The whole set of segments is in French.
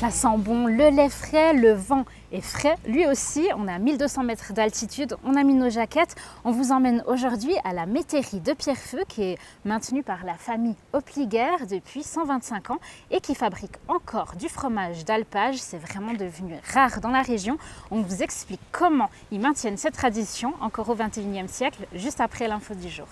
Ça sent bon, le lait frais, le vent est frais. Lui aussi, on est à 1200 mètres d'altitude, on a mis nos jaquettes. On vous emmène aujourd'hui à la métairie de Pierrefeu qui est maintenue par la famille Opliger depuis 125 ans et qui fabrique encore du fromage d'alpage. C'est vraiment devenu rare dans la région. On vous explique comment ils maintiennent cette tradition encore au XXIe siècle, juste après l'info du jour.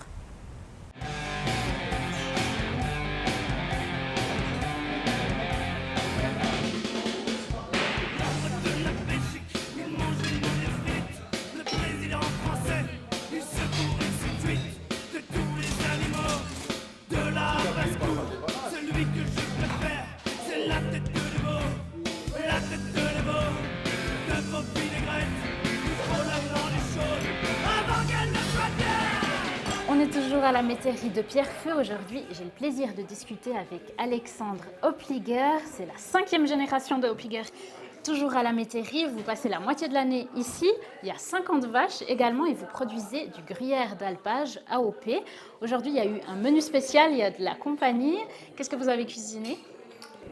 On est toujours à la métairie de Pierrefeu. Aujourd'hui, j'ai le plaisir de discuter avec Alexandre Opliger. C'est la 5e génération de Opliger. Toujours à la métairie, vous passez la moitié de l'année ici. Il y a 50 vaches également et vous produisez du gruyère d'alpage AOP. Aujourd'hui, il y a eu un menu spécial, il y a de la compagnie. Qu'est-ce que vous avez cuisiné?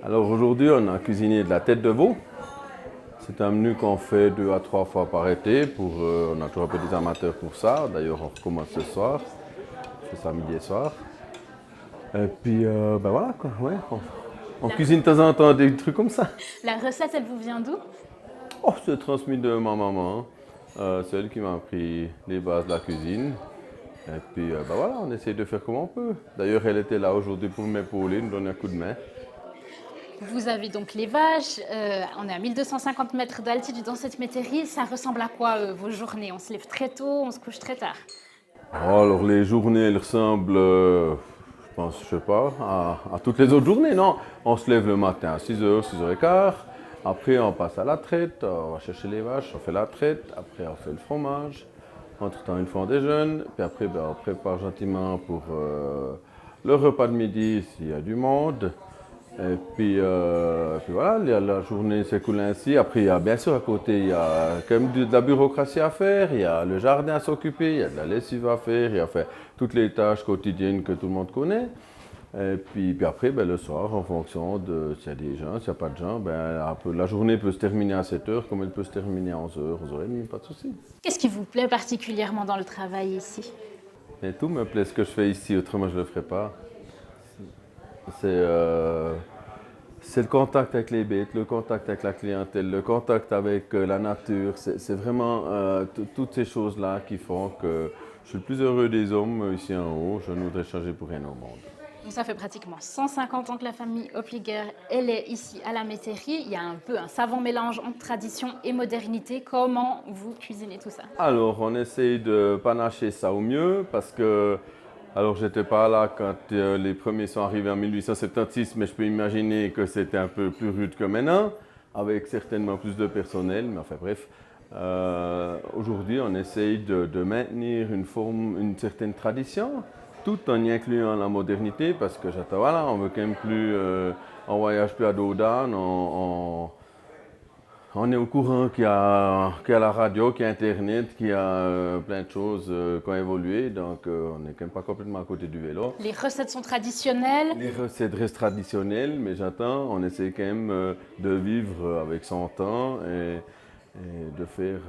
Alors aujourd'hui, on a cuisiné de la tête de veau. C'est un menu qu'on fait 2 à 3 fois par été. On a toujours un peu des amateurs pour ça. D'ailleurs, on recommence ce soir. Je fais ça midi et soir. Et puis, ben voilà quoi. Ouais, on cuisine de temps en temps des trucs comme ça. La recette, elle vous vient d'où? Oh, c'est transmis de ma maman. C'est elle qui m'a appris les bases de la cuisine. Et puis, ben voilà, on essaye de faire comme on peut. D'ailleurs, elle était là aujourd'hui pour m'épauler, nous donner un coup de main. Vous avez donc les vaches, on est à 1250 mètres d'altitude dans cette métairie. Ça ressemble à quoi vos journées? On se lève très tôt, on se couche très tard? Oh, alors les journées, elles ressemblent, je pense, je sais pas, à toutes les autres journées, non? On se lève le matin à 6h, 6h15. Après, on passe à la traite, on va chercher les vaches, on fait la traite. Après, on fait le fromage. Entre-temps, une fois on déjeune. Puis après, ben, on prépare gentiment pour le repas de midi s'il y a du monde. Et puis voilà, la journée s'écoule ainsi. Après, il y a bien sûr à côté, il y a quand même de la bureaucratie à faire, il y a le jardin à s'occuper, il y a de la lessive à faire, il y a toutes les tâches quotidiennes que tout le monde connaît. Et puis après, ben, le soir, en fonction de s'il y a des gens, s'il n'y a pas de gens, ben, la journée peut se terminer à 7h comme elle peut se terminer à 11h, 11h30, pas de souci. Qu'est-ce qui vous plaît particulièrement dans le travail ici? Et tout me plaît ce que je fais ici, autrement je ne le ferais pas. C'est le contact avec les bêtes, le contact avec la clientèle, le contact avec la nature. C'est vraiment toutes ces choses-là qui font que je suis le plus heureux des hommes ici en haut. Je ne voudrais changer pour rien au monde. Donc ça fait pratiquement 150 ans que la famille Opliger elle est ici à la métairie. Il y a un peu un savant mélange entre tradition et modernité. Comment vous cuisinez tout ça? Alors, on essaye de panacher ça au mieux parce que alors, j'étais pas là quand les premiers sont arrivés en 1876, mais je peux imaginer que c'était un peu plus rude que maintenant, avec certainement plus de personnel, mais enfin bref. Aujourd'hui, on essaye de maintenir une certaine tradition, tout en y incluant la modernité, parce que voilà, on veut quand même plus, on voyage plus à dos d'âne, on est au courant qu'il y a la radio, qu'il y a Internet, qu'il y a plein de choses qui ont évolué, donc on n'est quand même pas complètement à côté du vélo. Les recettes sont traditionnelles? Les recettes restent traditionnelles, mais j'attends, on essaie quand même de vivre avec son temps et de faire,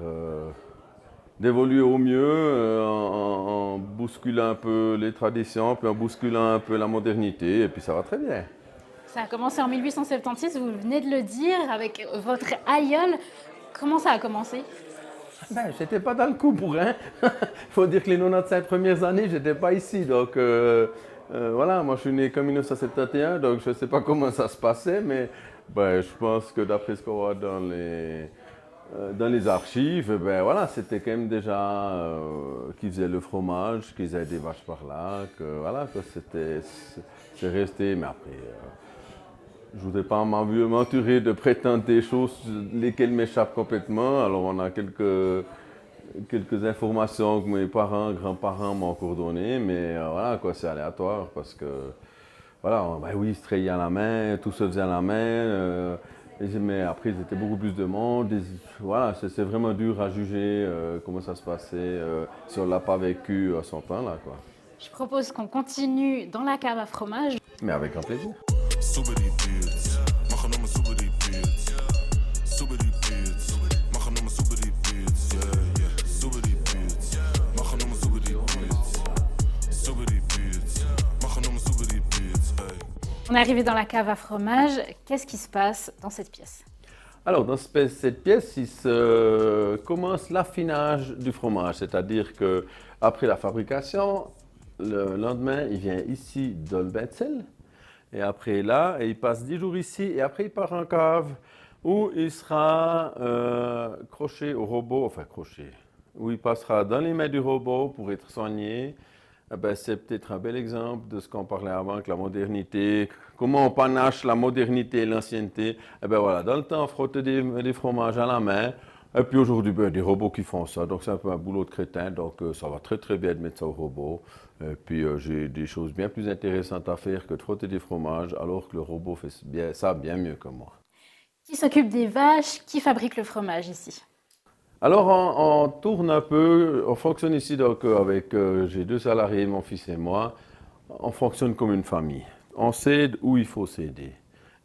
d'évoluer au mieux en bousculant un peu les traditions, puis en bousculant un peu la modernité, et puis ça va très bien. Ça a commencé en 1876, vous venez de le dire, avec votre aïeul. Comment ça a commencé? Ben, j'étais pas dans le coup pour rien. Il faut dire que les 95 premières années, j'étais pas ici. Donc voilà, moi je suis né en 1971, donc je sais pas comment ça se passait, mais ben, je pense que d'après ce qu'on voit dans les archives, ben voilà, c'était quand même déjà qu'ils faisaient le fromage, qu'ils avaient des vaches par là, que voilà, que c'est resté, mais après. Je ne voudrais pas m'aventurer de prétendre des choses lesquelles m'échappent complètement. Alors on a quelques informations que mes parents, grands-parents m'ont encore données, mais voilà, quoi, c'est aléatoire parce que, voilà, ben oui, ils se trayaient à la main, tout se faisait à la main, mais après, ils étaient beaucoup plus de monde. Voilà, c'est vraiment dur à juger comment ça se passait si on ne l'a pas vécu à son temps, là, quoi. Je propose qu'on continue dans la cave à fromage. Mais avec grand plaisir. Super die beats, machen nochmal super die beats. On est arrivé dans la cave à fromage. Qu'est-ce qui se passe dans cette pièce? Alors, dans cette pièce, il se commence l'affinage du fromage, c'est-à-dire que après la fabrication, le lendemain, il vient ici dans le bain de sel, et après là, il passe 10 jours ici, et après il part en cave, où il sera croché au robot, enfin croché, où il passera dans les mains du robot pour être soigné. Eh ben, c'est peut-être un bel exemple de ce qu'on parlait avant avec la modernité, comment on panache la modernité et l'ancienneté. Eh ben voilà, dans le temps, on frottait des fromages à la main, et puis aujourd'hui, ben, des robots qui font ça, donc c'est un peu un boulot de crétin, donc ça va très très bien de mettre ça au robot. Et puis j'ai des choses bien plus intéressantes à faire que de frotter des fromages, alors que le robot fait ça bien mieux que moi. Qui s'occupe des vaches? Qui fabrique le fromage ici? Alors, on tourne un peu, on fonctionne ici donc avec, j'ai 2 salariés, mon fils et moi. On fonctionne comme une famille. On s'aide où il faut s'aider.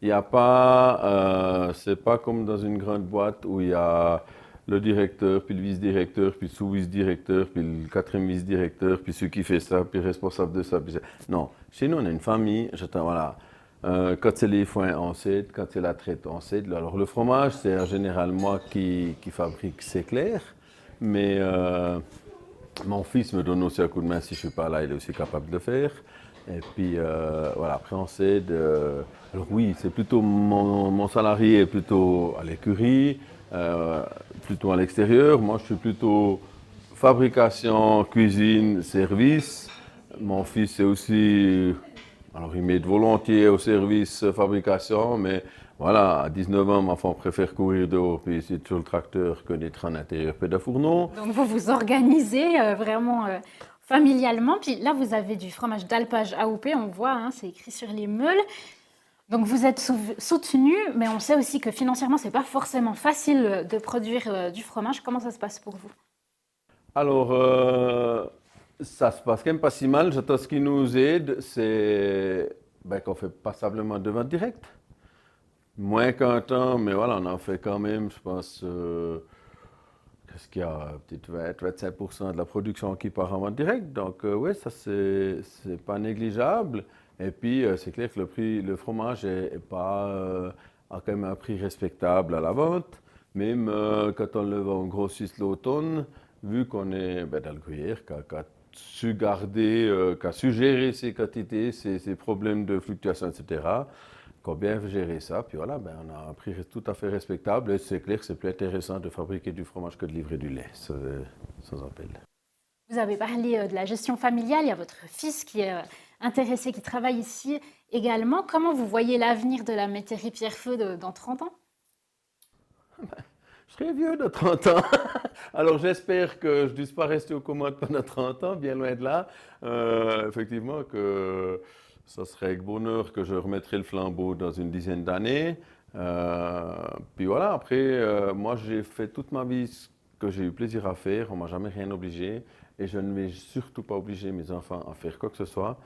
Il n'y a pas, c'est pas comme dans une grande boîte où il y a le directeur, puis le vice-directeur, puis le sous-vice-directeur, puis le quatrième vice-directeur, puis celui qui fait ça, puis le responsable de ça. Non, chez nous, on est une famille. Voilà. Quand c'est les foins, on s'aide. Quand c'est la traite, on s'aide. Alors, le fromage, c'est en général moi qui fabrique, c'est clair. Mais mon fils me donne aussi un coup de main si je ne suis pas là, il est aussi capable de le faire. Et puis, voilà, après, on s'aide. Alors, oui, c'est plutôt mon salarié est plutôt à l'écurie, plutôt à l'extérieur. Moi, je suis plutôt fabrication, cuisine, service. Mon fils est aussi. Alors, il m'aide volontiers au service fabrication, mais voilà, à 19 ans, mon enfant préfère courir dehors puis essayer sur le tracteur que d'être en intérieur près d'un fourneau. Donc vous vous organisez vraiment familialement. Puis là, vous avez du fromage d'alpage AOP, on voit, hein, c'est écrit sur les meules. Donc vous êtes soutenu, mais on sait aussi que financièrement, c'est pas forcément facile de produire du fromage. Comment ça se passe pour vous? Alors, ça se passe quand même pas si mal. Ce qui nous aide, c'est qu'on fait passablement de vente directe. Moins qu'un temps, mais voilà, on en fait quand même, je pense, qu'est-ce qu'il y a, peut-être 20-25% de la production qui part en vente directe. Donc, oui, ça, c'est pas négligeable. Et puis, c'est clair que le fromage est pas, a quand même un prix respectable à la vente. Même quand on le vend en grossiste l'automne, vu qu'on est dans le gruyère, qui a su garder, qui a su gérer ses quantités, ses problèmes de fluctuation, etc., qu'on a bien géré ça, puis voilà, on a un prix tout à fait respectable. Et c'est clair que c'est plus intéressant de fabriquer du fromage que de livrer du lait, sans appel. Vous avez parlé de la gestion familiale, il y a votre fils qui est intéressé, qui travaille ici également. Comment vous voyez l'avenir de la métairie Pierrefeu dans 30 ans? Je serai vieux de 30 ans, alors j'espère que je ne puisse pas rester aux commandes pendant 30 ans, bien loin de là. Effectivement que ça serait avec bonheur que je remettrai le flambeau dans une dizaine d'années. Puis voilà, après, moi j'ai fait toute ma vie ce que j'ai eu plaisir à faire, on ne m'a jamais rien obligé et je ne vais surtout pas obliger mes enfants à faire quoi que ce soit.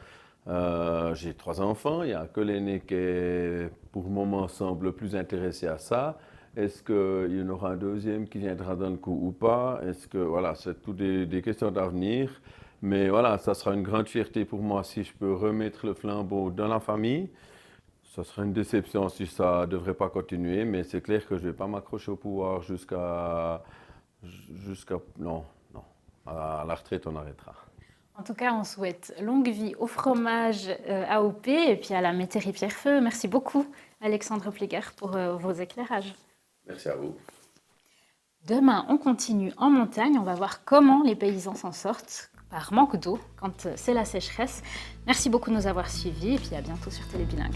J'ai 3 enfants, il n'y a que l'aîné qui est, pour le moment, semble plus intéressé à ça. Est-ce qu'il y en aura un deuxième qui viendra dans le coup ou pas? Est-ce que, voilà, c'est tout des questions d'avenir. Mais voilà, ça sera une grande fierté pour moi si je peux remettre le flambeau dans la famille. Ça sera une déception si ça ne devrait pas continuer, mais c'est clair que je ne vais pas m'accrocher au pouvoir non, non. À la retraite, on arrêtera. En tout cas, on souhaite longue vie au fromage AOP et puis à la métairie Pierrefeu. Merci beaucoup, Alexandre Pléguer, pour vos éclairages. Merci à vous. Demain, on continue en montagne. On va voir comment les paysans s'en sortent par manque d'eau quand c'est la sécheresse. Merci beaucoup de nous avoir suivis et puis à bientôt sur Télébilingue.